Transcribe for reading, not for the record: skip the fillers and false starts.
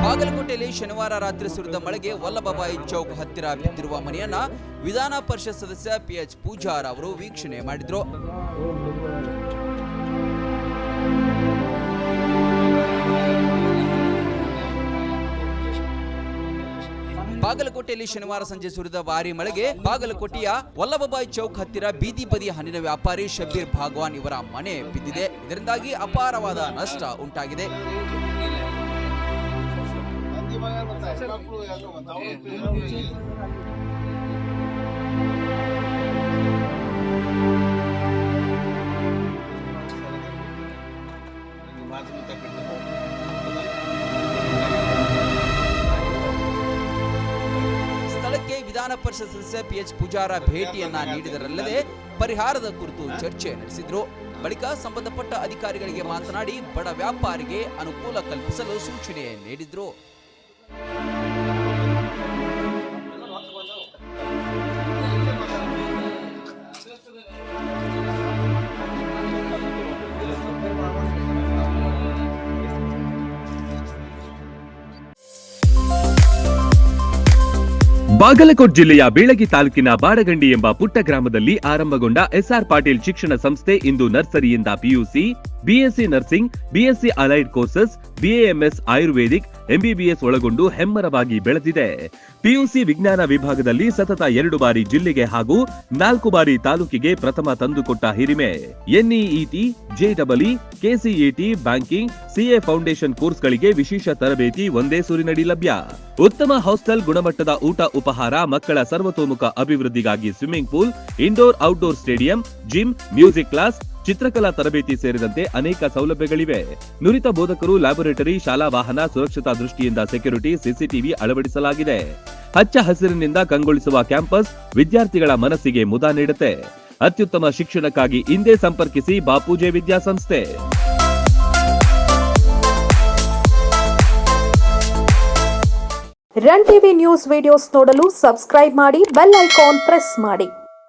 ಬಾಗಲಕೋಟೆಯಲ್ಲಿ ಶನಿವಾರ ರಾತ್ರಿ ಸುರಿದ ಮಳೆಗೆ ವಲ್ಲಭಭಾಯಿ ಚೌಕ್ ಹತ್ತಿರ ಬಿದ್ದಿರುವ ಮನೆಯನ್ನ ವಿಧಾನ ಪರಿಷತ್ ಸದಸ್ಯ PH ಪೂಜಾರ್ ಅವರು ವೀಕ್ಷಣೆ ಮಾಡಿದ್ರು. ಬಾಗಲಕೋಟೆಯಲ್ಲಿ ಶನಿವಾರ ಸಂಜೆ ಸುರಿದ ಭಾರೀ ಮಳೆಗೆ ಬಾಗಲಕೋಟೆಯ ವಲ್ಲಭಭಾಯಿ ಚೌಕ್ ಹತ್ತಿರ ಬೀದಿ ಬದಿಯ ಹಣ್ಣಿನ ವ್ಯಾಪಾರಿ ಶಬ್ಬೀರ್ ಭಾಗವಾನ್ ಇವರ ಮನೆ ಬಿದ್ದಿದೆ. ಇದರಿಂದಾಗಿ ಅಪಾರವಾದ ನಷ್ಟ ಉಂಟಾಗಿದೆ. ಸ್ಥಳಕ್ಕೆ ವಿಧಾನ ಪರಿಷತ್ ಸದಸ್ಯ PH ಪೂಜಾರ ಭೇಟಿಯನ್ನ ನೀಡಿದರಲ್ಲದೆ ಪರಿಹಾರದ ಕುರಿತು ಚರ್ಚೆ ನಡೆಸಿದ್ರು. ಬಳಿಕ ಸಂಬಂಧಪಟ್ಟ ಅಧಿಕಾರಿಗಳಿಗೆ ಮಾತನಾಡಿ ಬಡ ವ್ಯಾಪಾರಿಗೆ ಅನುಕೂಲ ಕಲ್ಪಿಸಲು ಸೂಚನೆ ನೀಡಿದ್ರು. ಬಾಗಲಕೋಟ್ ಜಿಲ್ಲೆಯ ಬೀಳಗಿ ತಾಲೂಕಿನ ಬಾಡಗಂಡಿ ಎಂಬ ಪುಟ್ಟ ಗ್ರಾಮದಲ್ಲಿ ಆರಂಭಗೊಂಡ SR ಪಾಟೀಲ್ ಶಿಕ್ಷಣ ಸಂಸ್ಥೆ ಇಂದು ನರ್ಸರಿಯಿಂದ PUC, BSc nursing, BSc allied courses, BAMS Ayurvedic, MBBS ಒಳಗೊಂಡು ಹೆಮ್ಮರವಾಗಿ ಬೆಳೆದಿದೆ. PUC ವಿಜ್ಞಾನ ವಿಭಾಗದಲ್ಲಿ ಸತತ 2 ಬಾರಿ ಜಿಲ್ಲೆಗೆ ಹಾಗೂ 4 ಬಾರಿ ತಾಲೂಕಿಗೆ ಪ್ರಥಮ ತಂದುಕೊಟ್ಟ ಹಿರಿಮೆ. NEET, JEE, KCET, banking, CA foundation ಕೋರ್ಸ್ಗಳಿಗೆ ವಿಶೇಷ ತರಬೇತಿ ಒಂದೇ ಸೂರಿನಡಿ ಲಭ್ಯ. ಉತ್ತಮ ಹಾಸ್ಟೆಲ್, ಗುಣಮಟ್ಟದ ಊಟ ಉಪಹಾರ, ಮಕ್ಕಳ ಸರ್ವತೋಮುಖ ಅಭಿವೃದ್ಧಿಗಾಗಿ swimming pool, indoor outdoor stadium, gym, music class, ಚಿತ್ರಕಲಾ ತರಬೇತಿ ಸೇರಿದಂತೆ ಅನೇಕ ಸೌಲಭ್ಯಗಳಿವೆ. ನುರಿತ ಬೋಧಕರು, ಲ್ಯಾಬೊರೇಟರಿ, ಶಾಲಾ ವಾಹನ, ಸುರಕ್ಷತಾ ದೃಷ್ಟಿಯಿಂದ ಸೆಕ್ಯೂರಿಟಿ, CCTV ಅಳವಡಿಸಲಾಗಿದೆ. ಹಚ್ಚ ಹಸಿರಿನಿಂದ ಕಂಗೊಳಿಸುವ ಕ್ಯಾಂಪಸ್ ವಿದ್ಯಾರ್ಥಿಗಳ ಮನಸ್ಸಿಗೆ ಮುದ ನೀಡುತ್ತೆ. ಅತ್ಯುತ್ತಮ ಶಿಕ್ಷಣಕ್ಕಾಗಿ ಇಂದೇ ಸಂಪರ್ಕಿಸಿ ಬಾಪೂಜೆ ವಿದ್ಯಾಸಂಸ್ಥೆ. ರನ್ ಟಿವಿ ನ್ಯೂಸ್ ವಿಡಿಯೋಸ್ ನೋಡಲು ಸಬ್ಸ್ಕ್ರೈಬ್ ಮಾಡಿ, ಬೆಲ್ ಐಕಾನ್ ಪ್ರೆಸ್ ಮಾಡಿ.